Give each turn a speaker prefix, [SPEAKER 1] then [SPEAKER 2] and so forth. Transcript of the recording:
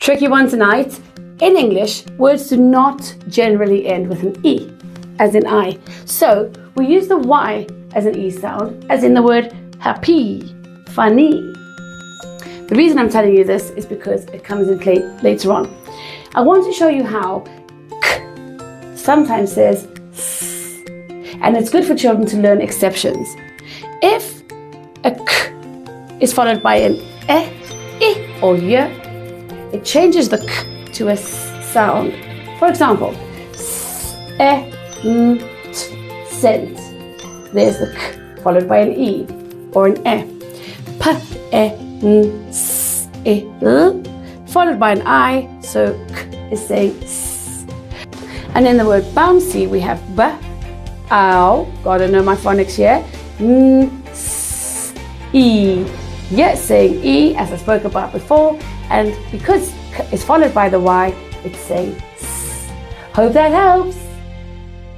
[SPEAKER 1] Tricky one tonight. In English, words do not generally end with an E, as in I. So we use the Y as an E sound, as in the word happy, funny. The reason I'm telling you this is because it comes in play later on. I want to show you how k sometimes says s, and it's good for children to learn exceptions. If a k is followed by an I or y, it changes the k to a s sound. For example, scent. There's the k followed by an e or an followed by an I, so k is saying s. And in the word bouncy, we have b, ow, gotta know my phonics here, e. Yes, saying e, as I spoke about before, and because k is followed by the y, it's saying s. Hope that helps.